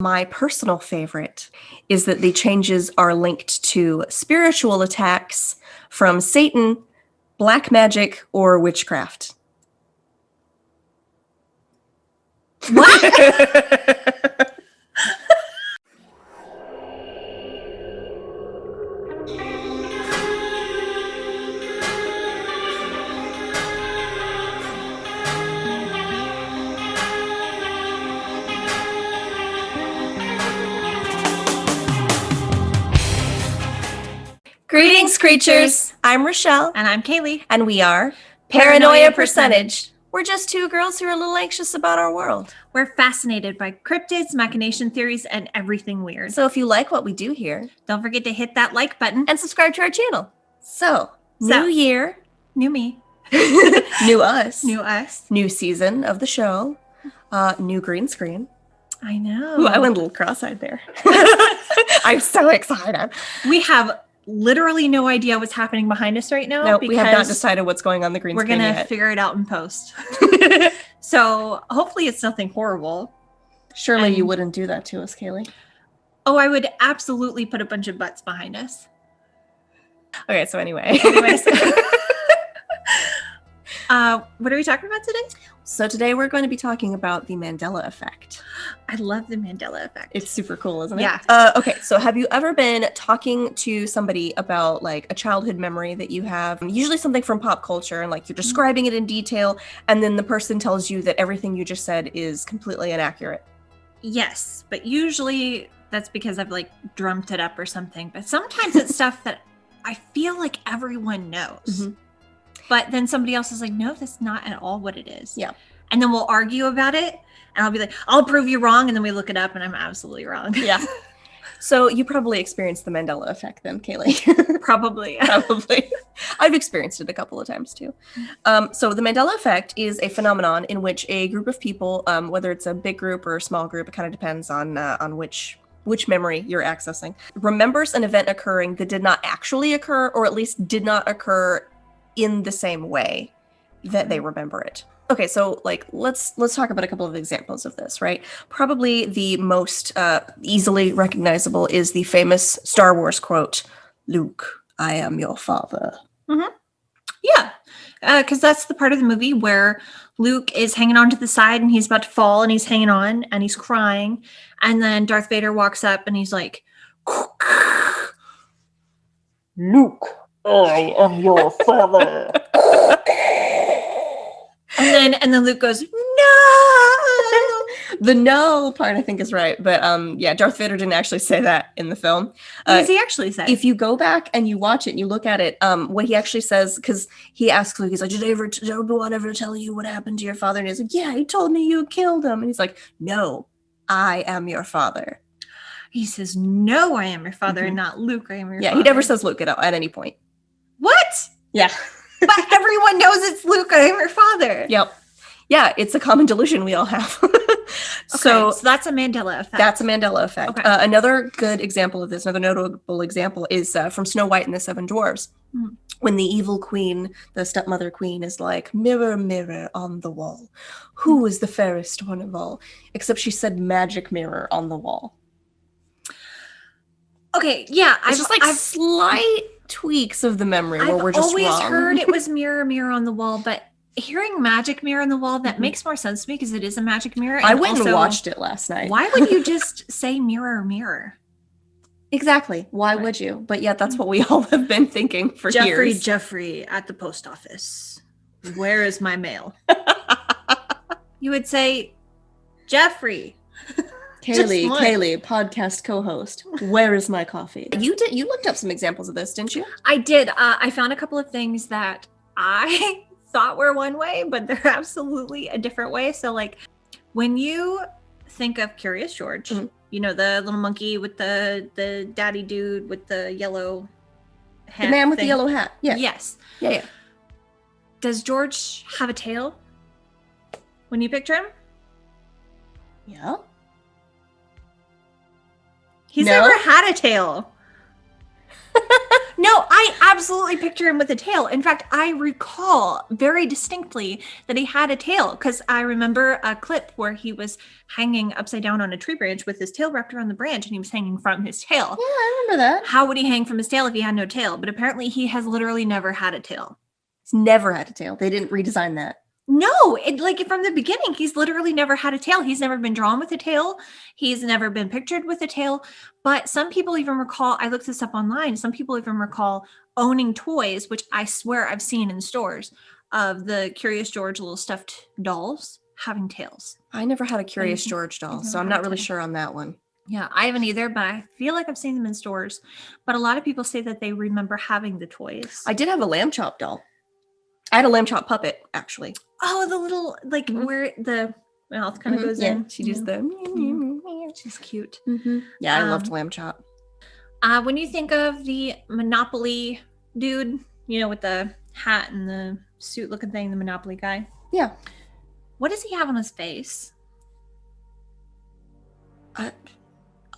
My personal favorite is that the changes are linked to spiritual attacks from Satan, black magic, or witchcraft. What? Greetings, creatures! I'm Rachelle. And I'm Kalie. And we are Paranoia Percentage. We're just two girls who are a little anxious about our world. We're fascinated by cryptids, machination theories, and everything weird. So if you like what we do here, don't forget to hit that like button. And subscribe to our channel. So new year. New me. New us. New us. New season of the show. New green screen. I know. Ooh, I went a little cross-eyed there. I'm so excited. We have literally no idea what's happening behind us right now. No, we have not decided what's going on the green screen yet. We're going to figure it out in post. So hopefully it's nothing horrible. Surely you wouldn't do that to us, Kalie. Oh, I would absolutely put a bunch of butts behind us. Okay, so anyways. What are we talking about today? So today we're going to be talking about the Mandela Effect. I love the Mandela Effect. It's super cool, isn't it? Yeah. Okay, so have you ever been talking to somebody about like a childhood memory that you have, usually something from pop culture, and like you're describing it in detail, and then the person tells you that everything you just said is completely inaccurate? Yes, but usually that's because I've like drummed it up or something. But sometimes it's stuff that I feel like everyone knows. Mm-hmm. But then somebody else is like, no, that's not at all what it is. Yeah. And then we'll argue about it. And I'll be like, I'll prove you wrong. And then we look it up and I'm absolutely wrong. Yeah. So you probably experienced the Mandela Effect then, Kalie. Probably. Probably. I've experienced it a couple of times too. So the Mandela Effect is a phenomenon in which a group of people, whether it's a big group or a small group, it kind of depends on which memory you're accessing, remembers an event occurring that did not actually occur, or at least did not occur in the same way that they remember it. Okay, so like let's talk about a couple of examples of this, right? Probably the most easily recognizable is the famous Star Wars quote, "Luke, I am your father." Mm-hmm. Yeah, because that's the part of the movie where Luke is hanging on to the side and he's about to fall and he's hanging on and he's crying. And then Darth Vader walks up and he's like, "Luke, I am your father." And then Luke goes, "No." The no part I think is right, but yeah, Darth Vader didn't actually say that in the film. What does he actually say? If you go back and you watch it and you look at it, what he actually says, because he asks Luke, he's like, "Did anyone ever tell you what happened to your father?" And he's like, "Yeah, he told me you killed him." And he's like, "No, I am your father." He says, "No, I am your father," and not Luke, I am your father. Yeah, he never says Luke at any point. What? Yeah. But everyone knows it's Luke, I am your father. Yep. Yeah, it's a common delusion we all have. So that's a Mandela Effect. That's a Mandela Effect. Okay. Another good example of this, another notable example is from Snow White and the Seven Dwarves. Mm. When the evil queen, the stepmother queen, is like, "Mirror, mirror on the wall, who is the fairest one of all?" Except she said magic mirror on the wall. Okay, yeah. It's just like slight tweaks of the memory where we're just wrong. I've always heard it was mirror, mirror on the wall, but hearing magic mirror on the wall, that makes more sense to me because it is a magic mirror. I went and watched it last night. Why would you just say mirror, mirror? Exactly. Why would you? But yeah, that's what we all have been thinking for years. Jeffrey at the post office. Where is my mail? You would say, Jeffrey. Kalie, podcast co-host. Where is my coffee? You looked up some examples of this, didn't you? I did. I found a couple of things that I thought were one way, but they're absolutely a different way. So like when you think of Curious George, you know, the little monkey with the daddy dude with the yellow hat. The man with the yellow hat. Yeah. Yes. Yeah. Does George have a tail when you picture him? Yeah. He's never had a tail. No, I absolutely picture him with a tail. In fact, I recall very distinctly that he had a tail because I remember a clip where he was hanging upside down on a tree branch with his tail wrapped around the branch and he was hanging from his tail. Yeah, I remember that. How would he hang from his tail if he had no tail? But apparently he has literally never had a tail. He's never had a tail. They didn't redesign that. No, like from the beginning, he's literally never had a tail. He's never been drawn with a tail. He's never been pictured with a tail. But some people even recall, I looked this up online, some people even recall owning toys, which I swear I've seen in stores, of the Curious George little stuffed dolls having tails. I never had a Curious George doll, so I'm not really sure on that one. Yeah, I haven't either, but I feel like I've seen them in stores. But a lot of people say that they remember having the toys. I did have a lamb chop doll. I had a lamb chop puppet, actually. Oh, the little, like where the mouth kind of goes in. She does the... She's cute. Yeah, I loved lamb chop. When you think of the Monopoly dude, you know, with the hat and the suit looking thing, the Monopoly guy. Yeah. What does he have on his face?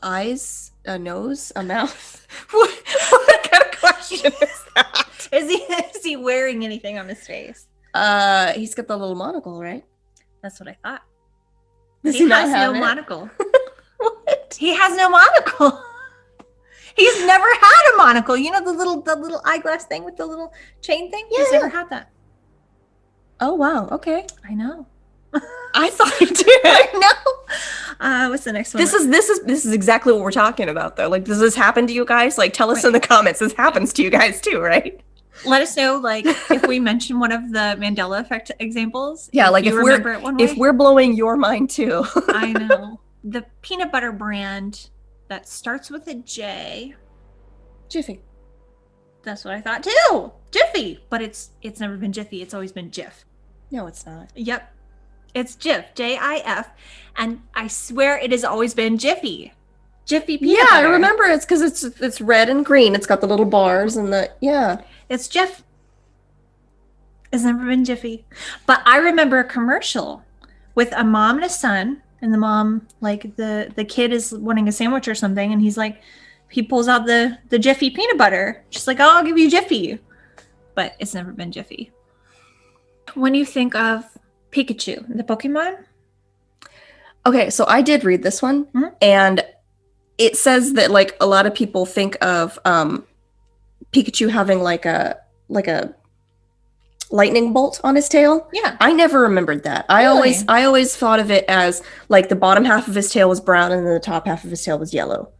Eyes, a nose, a mouth. What kind of question is that? Is he wearing anything on his face? He's got the little monocle, right? That's what I thought. Does he not has have no it? monocle. What? He has no monocle. He's never had a monocle. You know the little eyeglass thing with the little chain thing? He's never had that. Oh wow, okay. I know. I thought he did. No. What's the next one? This is exactly what we're talking about though. Like, does this happen to you guys? Like, tell us in the comments. This happens to you guys too, right? Let us know, like, if we mention one of the Mandela Effect examples. Yeah, like if we're blowing your mind too. I know. The peanut butter brand that starts with a J. Jiffy. That's what I thought too. Jiffy. But it's never been Jiffy. It's always been Jif. No, it's not. Yep. It's Jif. J-I-F. And I swear it has always been Jiffy. Jiffy peanut butter. I remember it's because it's red and green. It's got the little bars and It's Jif. It's never been Jiffy. But I remember a commercial with a mom and a son, and the mom, like the kid is wanting a sandwich or something, and he's like, he pulls out the Jiffy peanut butter. She's like, oh, I'll give you Jiffy. But it's never been Jiffy. When you think of Pikachu, the Pokemon? Okay, so I did read this one, and it says that like a lot of people think of Pikachu having like a lightning bolt on his tail. Yeah. I never remembered that. Really? I always thought of it as like the bottom half of his tail was brown and then the top half of his tail was yellow.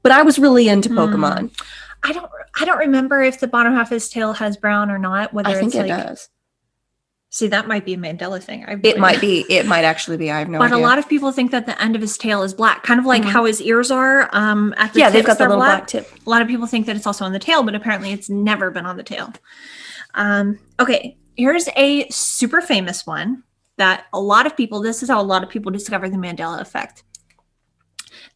But I was really into Pokemon. I don't remember if the bottom half of his tail has brown or not. Whether I think it's it like, does. See, that might be a Mandela thing. It might be. It might actually be. I have no idea. But a lot of people think that the end of his tail is black, kind of like how his ears are. At the yeah, they've tips, got the they're little black tip. A lot of people think that it's also on the tail, but apparently it's never been on the tail. Okay, here's a super famous one that a lot of people, this is how a lot of people discover the Mandela Effect.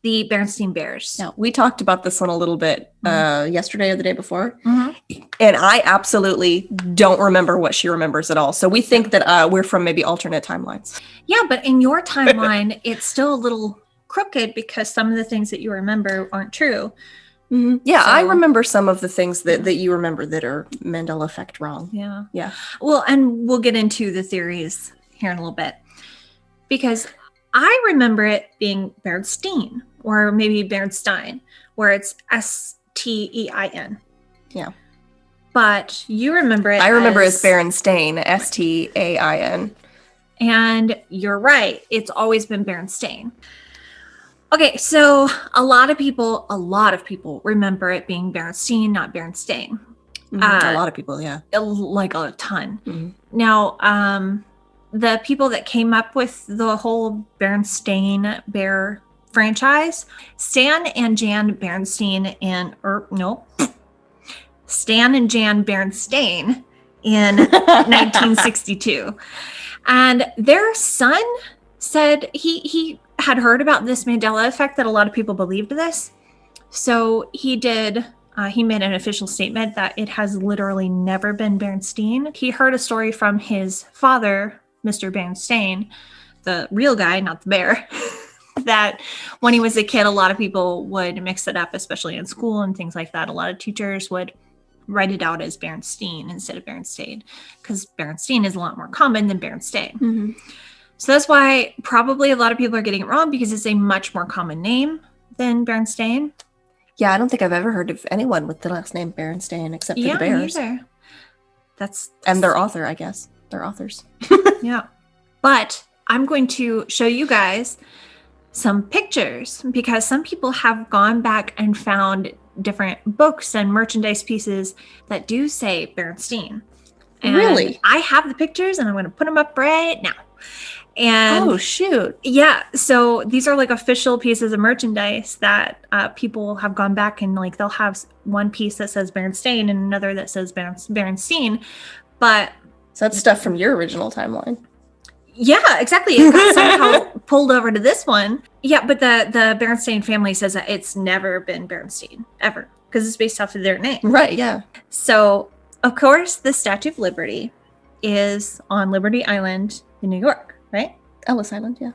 The Berenstain Bears. Now, we talked about this one a little bit yesterday or the day before, and I absolutely don't remember what she remembers at all. So we think that we're from maybe alternate timelines. Yeah, but in your timeline, it's still a little crooked because some of the things that you remember aren't true. Yeah, so, I remember some of the things that you remember that are Mandela Effect wrong. Yeah. Yeah. Well, and we'll get into the theories here in a little bit. Because I remember it being Berenstain, or maybe Berenstain, where it's S-T-E-I-N. Yeah. But you remember it I remember it's Berenstain, S-T-A-I-N. And you're right. It's always been Berenstain. Okay, so a lot of people remember it being Berenstain, not Berenstain. A lot of people, yeah. Like a ton. Now, the people that came up with the whole Berenstain Bear franchise, Stan and Jan Berenstain Stan and Jan Berenstain in 1962. And their son said he had heard about this Mandela Effect, that a lot of people believed this. So he made an official statement that it has literally never been Berenstain. He heard a story from his father, Mr. Berenstain, the real guy, not the bear, that when he was a kid, a lot of people would mix it up, especially in school and things like that. A lot of teachers would write it out as Berenstain instead of Berenstain, because Berenstain is a lot more common than Berenstain. Mm-hmm. So that's why probably a lot of people are getting it wrong, because it's a much more common name than Berenstain. Yeah, I don't think I've ever heard of anyone with the last name Berenstain except for the Bears. Neither. That's and their author, I guess. They're authors. Yeah. But I'm going to show you guys some pictures, because some people have gone back and found different books and merchandise pieces that do say Berenstain. And really? I have the pictures, and I'm going to put them up right now. And oh, shoot. Yeah. So these are like official pieces of merchandise that people have gone back and like they'll have one piece that says Berenstain and another that says Berenstain. But so that's stuff from your original timeline. Yeah, exactly. It got somehow pulled over to this one. Yeah, but the Berenstain family says that it's never been Berenstain, ever, because it's based off of their name. Right, yeah. So, of course, the Statue of Liberty is on Liberty Island in New York, right? Ellis Island, yeah.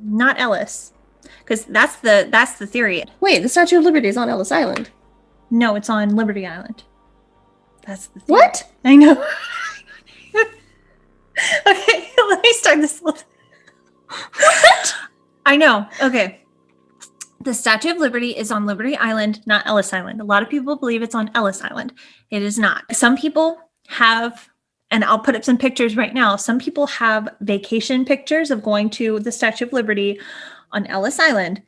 Not Ellis, because that's the theory. Wait, the Statue of Liberty is on Ellis Island. No, it's on Liberty Island. That's the theory. What? I know. Okay, let me start this. What? I know. Okay. The Statue of Liberty is on Liberty Island, not Ellis Island. A lot of people believe it's on Ellis Island. It is not. Some people have, and I'll put up some pictures right now. Some people have vacation pictures of going to the Statue of Liberty on Ellis Island,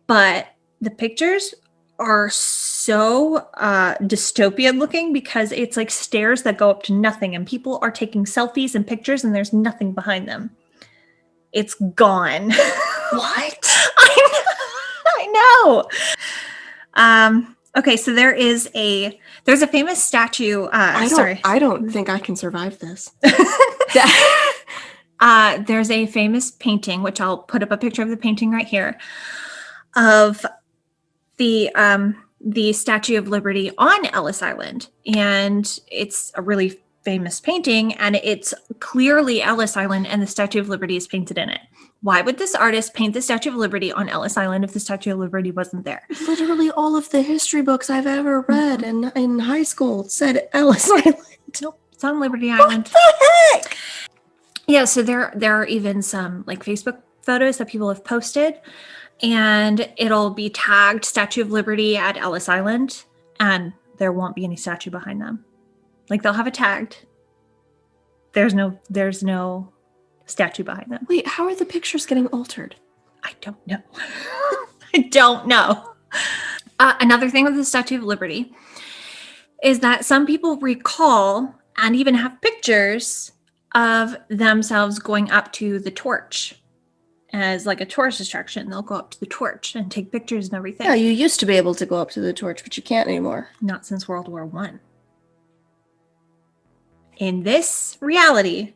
but the pictures are so dystopian looking, because it's like stairs that go up to nothing, and people are taking selfies and pictures, and there's nothing behind them. It's gone. What? I know. Okay, so there's a famous statue. I don't think I can survive this. There's a famous painting, which I'll put up a picture of the painting right here, of the Statue of Liberty on Ellis Island. And it's a really famous painting, and it's clearly Ellis Island, and the Statue of Liberty is painted in it. Why would this artist paint the Statue of Liberty on Ellis Island if the Statue of Liberty wasn't there? Literally all of the history books I've ever read in high school said Ellis Island. Nope, it's on Liberty Island. What the heck? Yeah, so there are even some like Facebook photos that people have posted, and it'll be tagged Statue of Liberty at Ellis Island, and there won't be any statue behind them. Like, they'll have it tagged. There's no statue behind them. Wait, how are the pictures getting altered? I don't know. I don't know. Another thing with the Statue of Liberty is that some people recall and even have pictures of themselves going up to the torch as like a tourist attraction. They'll go up to the torch and take pictures and everything. Yeah, you used to be able to go up to the torch, but you can't anymore. Not since World War I. In this reality,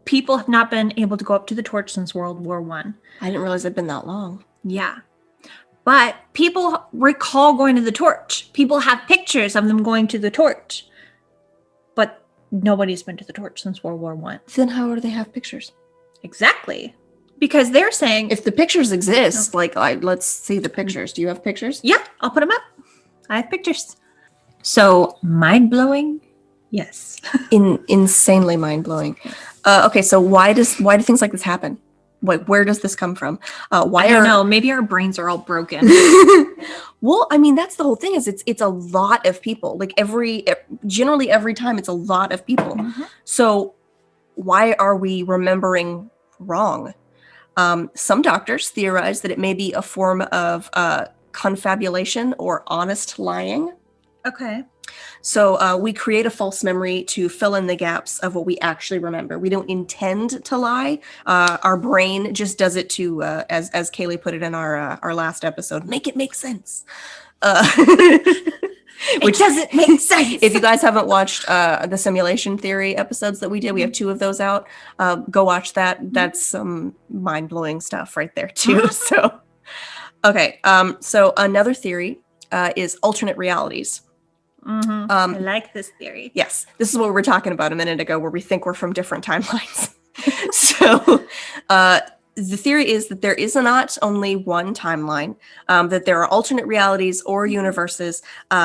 people have not been able to go up to the torch since World War I. I didn't realize it'd been that long. Yeah. But people recall going to the torch. People have pictures of them going to the torch. But nobody's been to the torch since World War I. Then how do they have pictures? Exactly. Because they're saying... If the pictures exist, let's see the pictures. Do you have pictures? Yeah, I'll put them up. I have pictures. So, mind-blowing? Yes. Insanely mind-blowing. Okay, so why do things like this happen? Where does this come from? I don't know. Maybe our brains are all broken. Well, I mean, that's the whole thing. Is it's a lot of people. Like generally every time, it's a lot of people. Mm-hmm. So why are we remembering wrong? Some doctors theorize that it may be a form of confabulation or honest lying. Okay. So we create a false memory to fill in the gaps of what we actually remember. We don't intend to lie. Our brain just does it to, as Kalie put it in our last episode, make it make sense. Which doesn't make sense. If you guys haven't watched the simulation theory episodes that we did, we have 2 of those out. Go watch that. That's some mind-blowing stuff right there too. So, okay. So another theory is alternate realities. Mm-hmm. I like this theory. Yes. This is what we were talking about a minute ago, where we think we're from different timelines. So the theory is that there is not only one timeline, that there are alternate realities or universes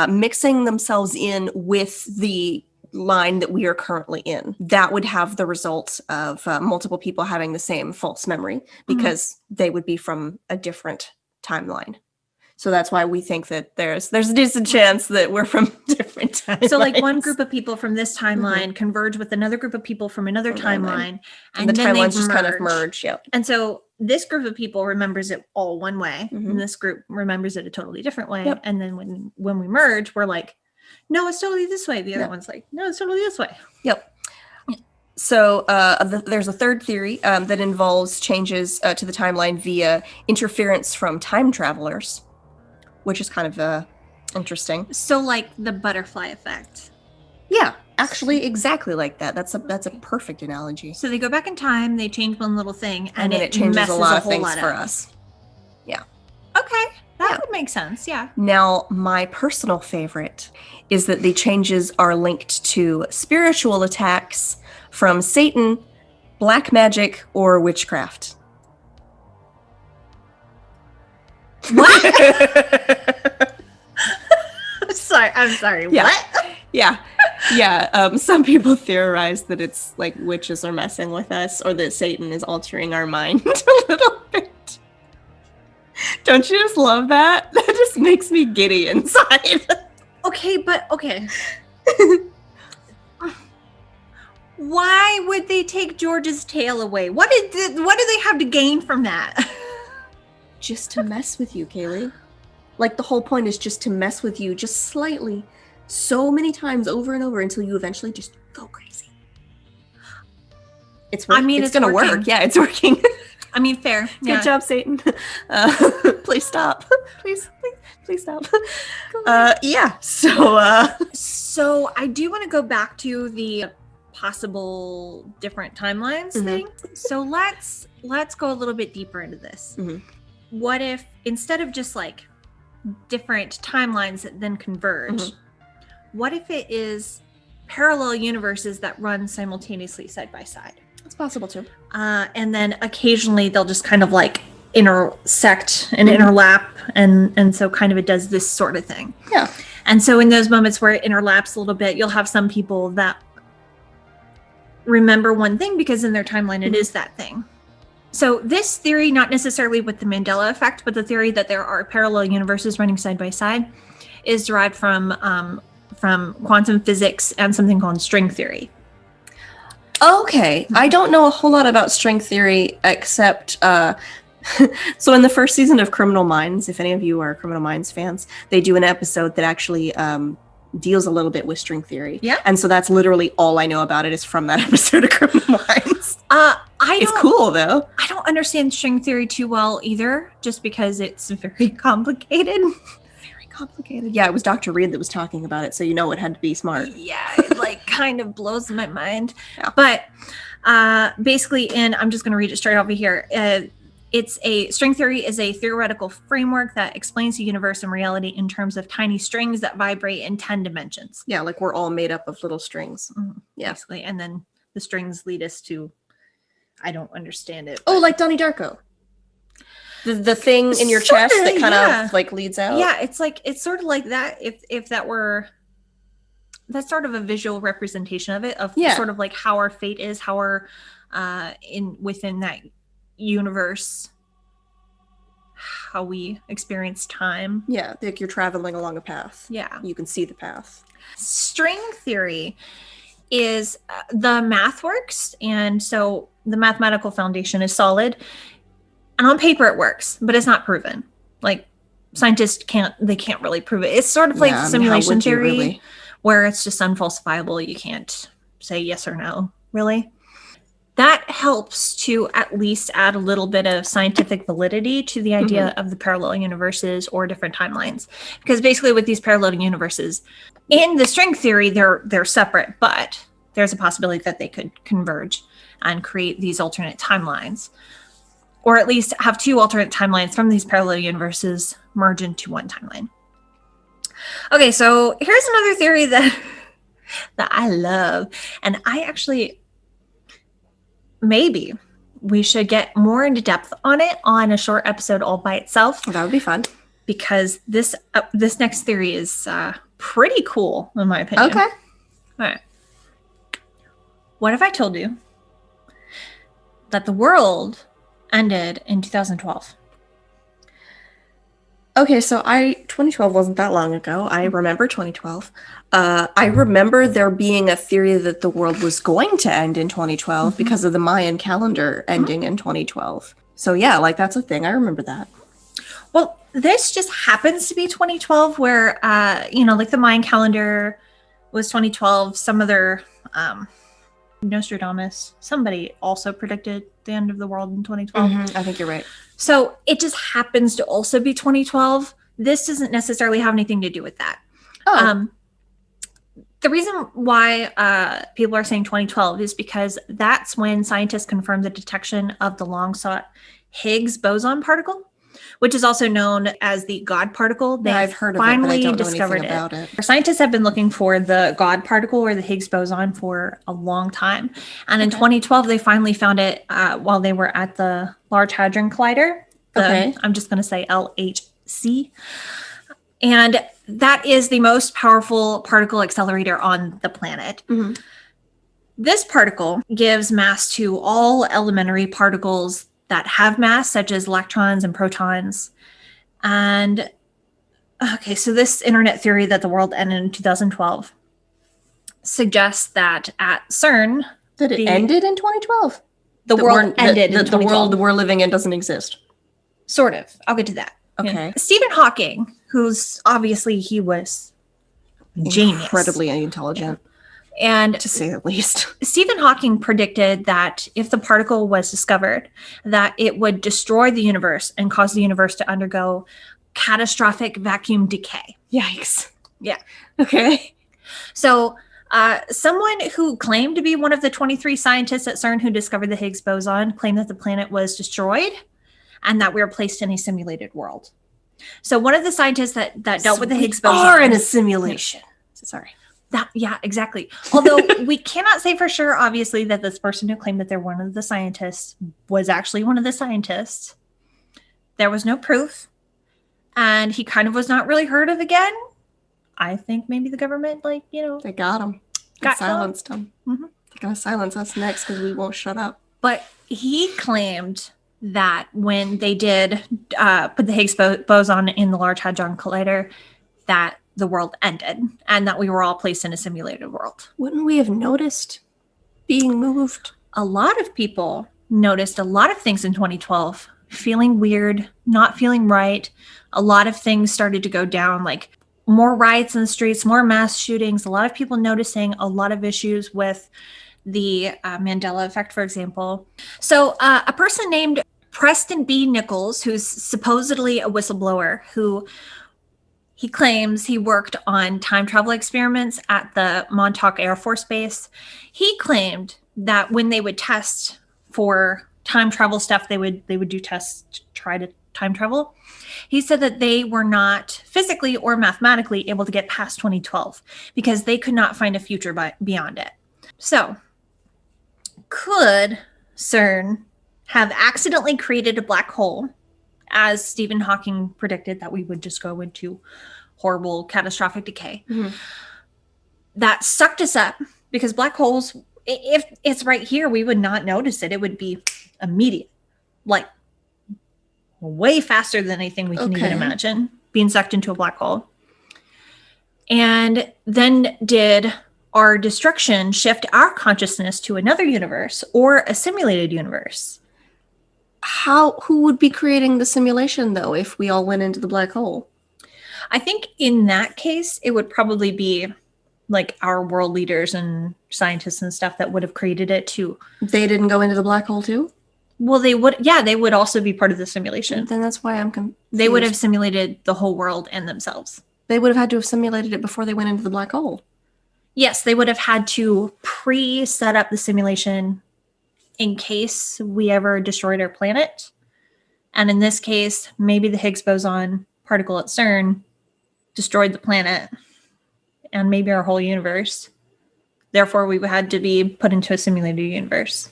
mixing themselves in with the line that we are currently in. That would have the result of multiple people having the same false memory because they would be from a different timeline. So that's why we think that there's a decent chance that we're from different timelines. So like one group of people from this timeline converge with another group of people from another timeline. And the then timelines just kind of merge. Yep. And so this group of people remembers it all one way. And this group remembers it a totally different way. Yep. And then when we merge, we're like, no, it's totally this way. The other one's like, no, it's totally this way. Yep. So there's a third theory that involves changes to the timeline via interference from time travelers, which is kind of interesting. So like the butterfly effect. Yeah, actually exactly like that. That's a perfect analogy. So they go back in time, they change one little thing, and then it changes a lot of things for us. Yeah. Okay. That would make sense. Yeah. Now, my personal favorite is that the changes are linked to spiritual attacks from Satan, black magic, or witchcraft. What? I'm sorry. Yeah. What? Yeah. Some people theorize that it's like witches are messing with us, or that Satan is altering our mind a little bit. Don't you just love that? That just makes me giddy inside. Okay. Why would they take George's tail away? What do they have to gain from that? Just to mess with you, Kalie. Like the whole point is just to mess with you just slightly, so many times over and over until you eventually just go crazy. It's working. It's gonna work. Yeah, it's working. I mean, fair. Good job, Satan. Please stop. Please stop. Yeah. So I do want to go back to the possible different timelines thing. So let's go a little bit deeper into this. What if instead of just like different timelines that then converge, what if it is parallel universes that run simultaneously side by side? It's possible too. And then occasionally they'll just kind of like intersect and interlap, and so kind of it does this sort of thing. Yeah. And so in those moments where it interlaps a little bit, you'll have some people that remember one thing because in their timeline it is that thing. So this theory, not necessarily with the Mandela effect, but the theory that there are parallel universes running side by side, is derived from quantum physics and something called string theory. Okay, I don't know a whole lot about string theory except so in the first season of Criminal Minds, if any of you are Criminal Minds fans, they do an episode that actually deals a little bit with string theory. Yeah. And so that's literally all I know about it is from that episode of Criminal Minds. It's cool though. I don't understand string theory too well either, just because it's very complicated. Complicated. Yeah, it was Dr. Reed that was talking about it, so you know it had to be smart. Yeah, it like kind of blows my mind. Yeah. But basically, I'm just going to read it straight over here. String theory is a theoretical framework that explains the universe and reality in terms of tiny strings that vibrate in 10 dimensions. Yeah, like we're all made up of little strings. Yeah, basically, and then the strings lead us to, I don't understand it. Oh, like Donnie Darko. The thing in your chest that kind of like leads out. Yeah, it's sort of like that. If that were, that's sort of a visual representation of it, of sort of like how our fate is, how we're within that universe, how we experience time. Yeah, like you're traveling along a path. Yeah, you can see the path. String theory is the math works, and so the mathematical foundation is solid. And on paper it works, but it's not proven. Like scientists can't really prove it. It's sort of like simulation theory, really? Where it's just unfalsifiable. You can't say yes or no, really. That helps to at least add a little bit of scientific validity to the idea of the parallel universes or different timelines. Because basically with these parallel universes, in the string theory, they're separate, but there's a possibility that they could converge and create these alternate timelines. Or at least have two alternate timelines from these parallel universes merge into one timeline. Okay, so here's another theory that I love. And I actually, maybe we should get more into depth on it on a short episode all by itself. That would be fun. Because this next theory is pretty cool, in my opinion. Okay. All right. What if I told you that the world ended in 2012? Okay, so 2012 wasn't that long ago. I remember 2012. I remember there being a theory that the world was going to end in 2012 because of the Mayan calendar ending in 2012. So yeah, like that's a thing. I remember that. Well, this just happens to be 2012 where, like the Mayan calendar was 2012. Some other Nostradamus, somebody also predicted the end of the world in 2012. I think you're right. So it just happens to also be 2012. This doesn't necessarily have anything to do with that. Oh. The reason why people are saying 2012 is because that's when scientists confirmed the detection of the long-sought Higgs boson particle, which is also known as the God particle. I've heard of it, but I don't know anything about it. Scientists have been looking for the God particle or the Higgs boson for a long time. And in 2012, they finally found it while they were at the Large Hadron Collider. I'm just going to say LHC. And that is the most powerful particle accelerator on the planet. This particle gives mass to all elementary particles that have mass, such as electrons and protons. And okay, so this internet theory that the world ended in 2012 suggests that at CERN, that it ended in 2012. The world ended in 2012. The world we're living in doesn't exist. Sort of. I'll get to that. Okay. Stephen Hawking, who's obviously he was genius, incredibly intelligent. And to say the least, Stephen Hawking predicted that if the particle was discovered, that it would destroy the universe and cause the universe to undergo catastrophic vacuum decay. Yikes. Yeah. Okay. So someone who claimed to be one of the 23 scientists at CERN who discovered the Higgs boson claimed that the planet was destroyed and that we were placed in a simulated world. So one of the scientists that dealt with the Higgs boson are in a simulation. Sorry. Yeah, exactly. Although we cannot say for sure, obviously, that this person who claimed that they're one of the scientists was actually one of the scientists. There was no proof. And he kind of was not really heard of again. I think maybe the government, they got him. Silenced him. They're going to silence us next because we won't shut up. But he claimed that when they did put the Higgs boson in the Large Hadron Collider, that the world ended and that we were all placed in a simulated world. Wouldn't we have noticed being moved? A lot of people noticed a lot of things in 2012, feeling weird, not feeling right. A lot of things started to go down, like more riots in the streets, more mass shootings, a lot of people noticing a lot of issues with the Mandela Effect, for example. So a person named Preston B. Nichols, who's supposedly a whistleblower, who he claims he worked on time travel experiments at the Montauk Air Force Base. He claimed that when they would test for time travel stuff, they would do tests to try to time travel. He said that they were not physically or mathematically able to get past 2012 because they could not find a future beyond it. So, could CERN have accidentally created a black hole, as Stephen Hawking predicted, that we would just go into horrible, catastrophic decay, that sucked us up? Because black holes, if it's right here, we would not notice it. It would be immediate, like way faster than anything we can even imagine, being sucked into a black hole. And then did our destruction shift our consciousness to another universe or a simulated universe? Who would be creating the simulation, though, if we all went into the black hole? I think in that case, it would probably be like our world leaders and scientists and stuff that would have created it too. They didn't go into the black hole too? Well, they would also be part of the simulation. Then that's why I'm confused. They would have simulated the whole world and themselves. They would have had to have simulated it before they went into the black hole. Yes, they would have had to pre-set up the simulation in case we ever destroyed our planet. And in this case, maybe the Higgs boson particle at CERN destroyed the planet and maybe our whole universe. Therefore, we had to be put into a simulated universe.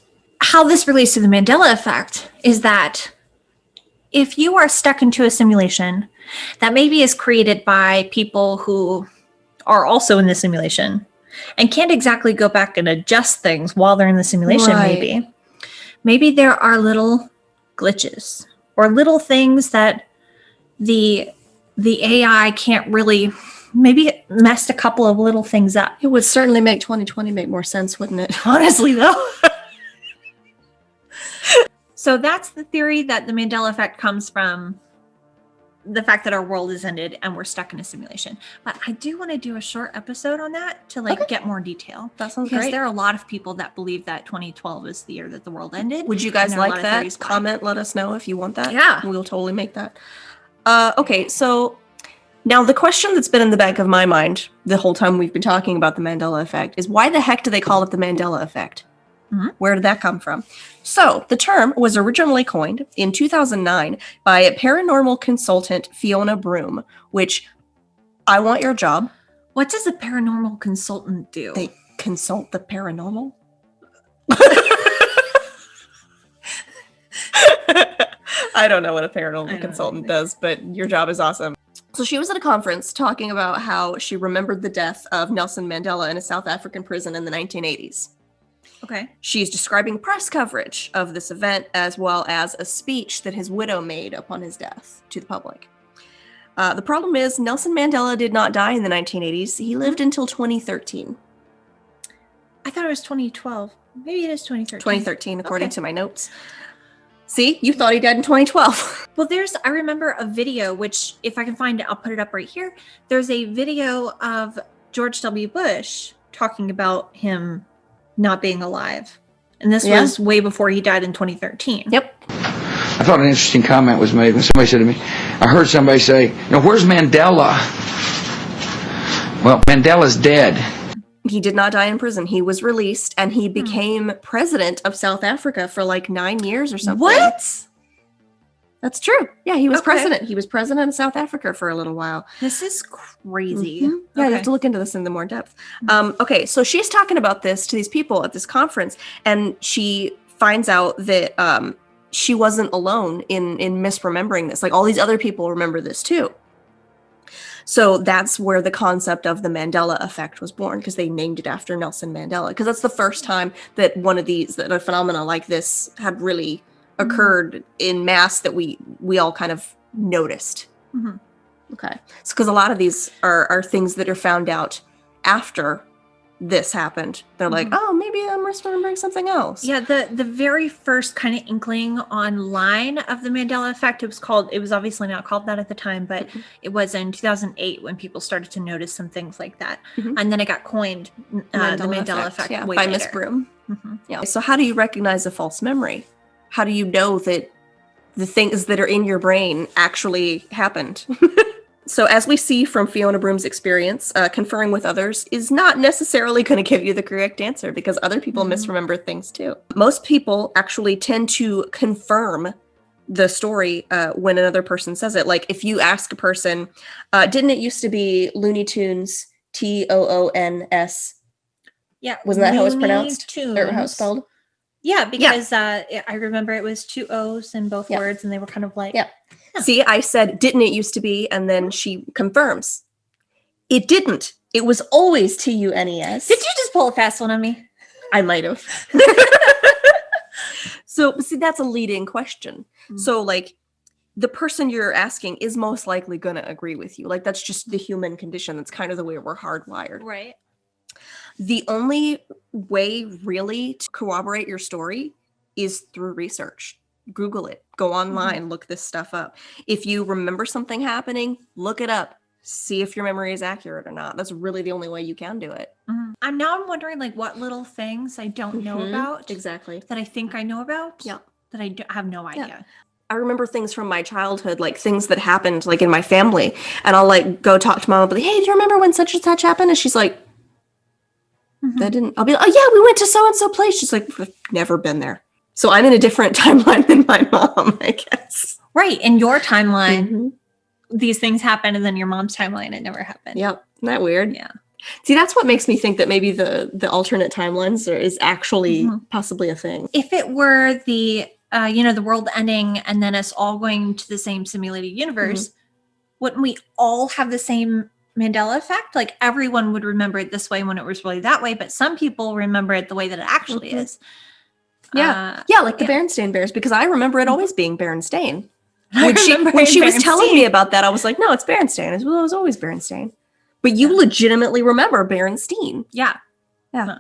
how this relates to the Mandela effect is that if you are stuck into a simulation that maybe is created by people who are also in the simulation and can't exactly go back and adjust things while they're in the simulation, Right. maybe there are little glitches or little things that the AI can't really, maybe it messed a couple of little things up. It would certainly make 2020 make more sense, wouldn't it? Honestly, though. So that's the theory that the Mandela effect comes from the fact that our world is ended and we're stuck in a simulation. But I do want to do a short episode on that to like get more detail. That sounds because great. there are a lot of people that believe that 2012 is the year that the world ended. Would you guys and there are a like lot of that? theories why. Comment, let us know if you want that. Yeah. We'll totally make that. Okay, so now the question that's been in the back of my mind the whole time we've been talking about the Mandela effect is why the heck do they call it the Mandela effect? Mhm. Where did that come from? So the term was originally coined in 2009 by paranormal consultant Fiona Broom, which I want your job. What does a paranormal consultant do? They consult the paranormal. I don't know what a paranormal consultant does, but your job is awesome. So she was at a conference talking about how she remembered the death of Nelson Mandela in a South African prison in the 1980s. Okay. She's describing press coverage of this event as well as a speech that his widow made upon his death to the public. The problem is Nelson Mandela did not die in the 1980s. He lived until 2013. I thought it was 2012. Maybe it is 2013. 2013, according Okay. to my notes. See, you thought he died in 2012. Well, I remember a video, which if I can find it, I'll put it up right here. There's a video of George W. Bush talking about him not being alive. And this was way before he died in 2013. Yep. I thought an interesting comment was made when somebody said to me, I heard somebody say, where's Mandela? Well, Mandela's dead. He did not die in prison. He was released and he became president of South Africa for like 9 years or something. What? That's true. Yeah, he was Okay. president. He was president of South Africa for a little while. This is crazy. Mhm. Yeah, you have to look into this in the more depth. Okay, so she's talking about this to these people at this conference, and she finds out that she wasn't alone in misremembering this. Like all these other people remember this too. So that's where the concept of the Mandela effect was born, because they named it after Nelson Mandela. Because that's the first time that that a phenomena like this had really occurred in mass that we all kind of noticed. Mhm. Okay. So because a lot of these are things that are found out after this happened. They're like, oh, maybe I'm misremembering something else. Yeah, the very first kind of inkling online of the Mandela effect, it was obviously not called that at the time, but it was in 2008 when people started to notice some things like that. And then it got coined, the Mandela effect yeah, way by later. Miss Broom. Mhm. Yeah. So how do you recognize a false memory? How do you know that the things that are in your brain actually happened? So as we see from Fiona Broom's experience, conferring with others is not necessarily going to give you the correct answer, because other people misremember things too. Most people actually tend to confirm the story when another person says it. Like if you ask a person, didn't it used to be Looney Tunes, Toons? Yeah. Wasn't that how it was pronounced? Looney Or how Tunes. it's spelled? Yeah, because I remember it was 2 O's in both words, and they were kind of like, Yeah. See, I said, didn't it used to be? And then she confirms. It didn't. It was always Tunes. Did you just pull a fast one on me? I might have. So, see, that's a leading question. So, like, the person you're asking is most likely going to agree with you. Like, that's just the human condition. That's kind of the way we're hardwired. Right. The only way really to corroborate your story is through research. Google it, go online, look this stuff up. If you remember something happening, look it up, see if your memory is accurate or not. That's really the only way you can do it. I'm wondering like what little things I don't know about Exactly. that I think I know about. Yeah. That I have no idea. Yeah. I remember things from my childhood, like things that happened like in my family, and I'll like go talk to mom and be like, hey, do you remember when such and such happened? And she's like, that didn't. I'll be like, oh yeah, we went to so and so place. She's like, I've never been there. So I'm in a different timeline than my mom, I guess. Right. In your timeline, these things happen, and then your mom's timeline, it never happened. Yep. Isn't that weird? Yeah. See, that's what makes me think that maybe the alternate timelines is actually possibly a thing. If it were the the world ending and then us all going to the same simulated universe, wouldn't we all have the same Mandela effect? Like everyone would remember it this way when it was really that way, but some people remember it the way that it actually is. Yeah, like the Berenstain Bears, because I remember it always being Berenstain. When she was telling me about that, I was like, no, it's Berenstain. It was always Berenstain. But you legitimately remember Berenstain. Yeah. Yeah.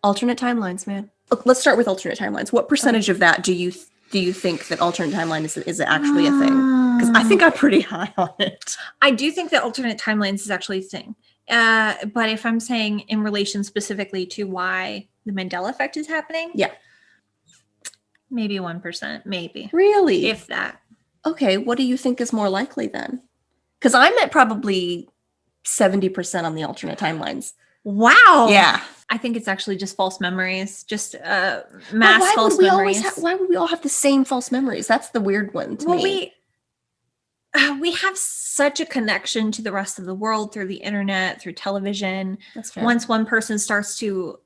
Alternate timelines, man. Look, let's start with alternate timelines. What percentage of that do you think that alternate timeline is actually a thing? Because I think I'm pretty high on it. I do think that alternate timelines is actually a thing. But if I'm saying in relation specifically to why the Mandela effect is happening, maybe 1%, maybe. Really? If that. Okay, what do you think is more likely then? Because I'm at probably 70% on the alternate timelines. Wow. Yeah. I think it's actually just false memories, just mass false memories. Why would we all have the same false memories? That's the weird one to me. We have such a connection to the rest of the world through the internet, through television. That's fair. Once one person starts to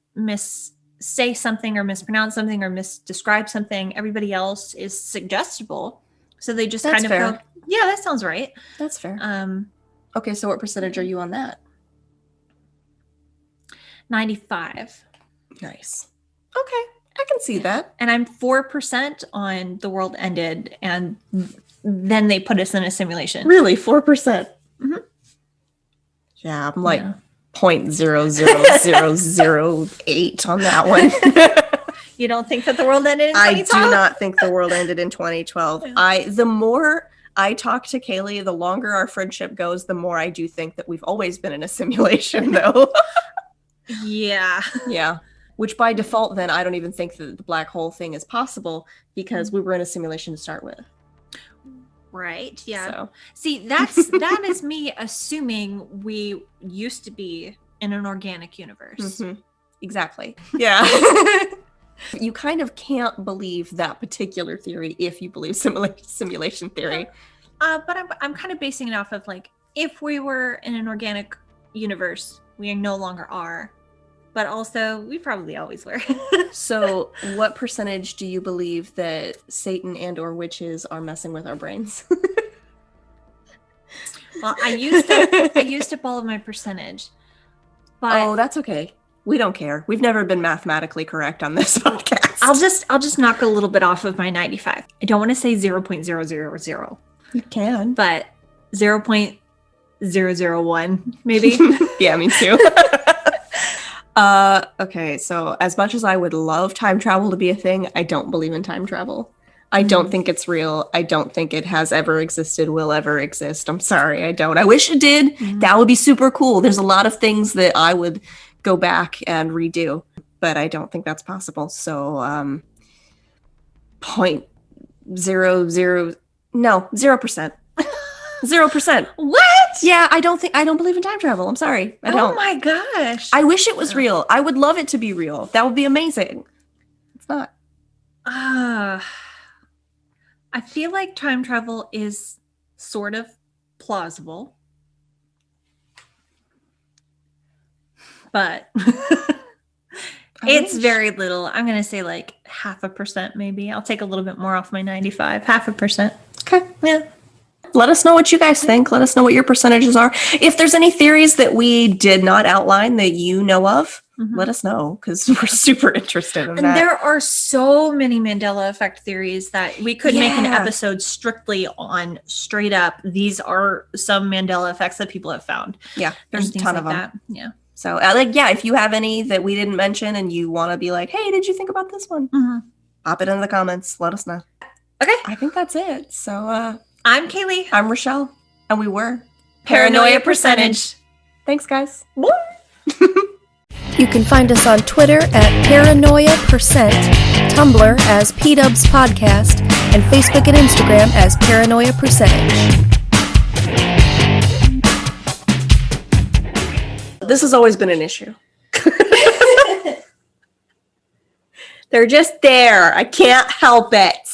say something or mispronounce something or misdescribe something, everybody else is suggestible. So they just kind of go, yeah, that sounds right. That's fair. Okay, so what percentage are you on that? 95. Nice. Okay, I can see that. And I'm 4% on the world ended, and then they put us in a simulation. Really, 4%? Mm-hmm. Yeah, I'm like 0.00008 on that one. You don't think that the world ended in 2012? I do not think the world ended in 2012. Yeah. The more I talk to Kalie, the longer our friendship goes, the more I do think that we've always been in a simulation, though. Yeah. Yeah. Which by default, then, I don't even think that the black hole thing is possible because we were in a simulation to start with. Right. Yeah. So. See, that is me assuming we used to be in an organic universe. Mm-hmm. Exactly. Yeah. You kind of can't believe that particular theory if you believe simulation theory. But I'm kind of basing it off of like, if we were in an organic universe, we no longer are, but also we probably always were. So what percentage do you believe that Satan and or witches are messing with our brains? Well, I used up all of my percentage. But that's okay. We don't care. We've never been mathematically correct on this podcast. I'll just knock a little bit off of my 95. I don't want to say 0.000. You can. But 0.001 maybe. Yeah, me too. Okay, so as much as I would love time travel to be a thing, I don't believe in time travel. I don't think it's real. I don't think it has ever existed, will ever exist. I'm sorry, I don't. I wish it did. That would be super cool. There's a lot of things that I would go back and redo, but I don't think that's possible. So 0%. 0%. What? Yeah, I don't believe in time travel. I'm sorry. I don't. Oh my gosh. I wish it was real. I would love it to be real. That would be amazing. It's not. I feel like time travel is sort of plausible. But it's very little. I'm going to say like 0.5% maybe. I'll take a little bit more off my 95. 0.5%. Okay. Yeah. Let us know what you guys think. Let us know what your percentages are. If there's any theories that we did not outline that you know of, let us know because we're super interested in that. And there are so many Mandela Effect theories that we could make an episode strictly on straight up. These are some Mandela effects that people have found. Yeah, there's a ton of them. That. Yeah. So if you have any that we didn't mention and you want to be like, hey, did you think about this one? Pop it in the comments. Let us know. Okay. I think that's it. So I'm Kalie. I'm Rachelle. And we were Paranoia Percentage. Thanks, guys. You can find us on Twitter at Paranoia Percent, Tumblr as Pdubs Podcast, and Facebook and Instagram as Paranoia Percentage. This has always been an issue. They're just there. I can't help it.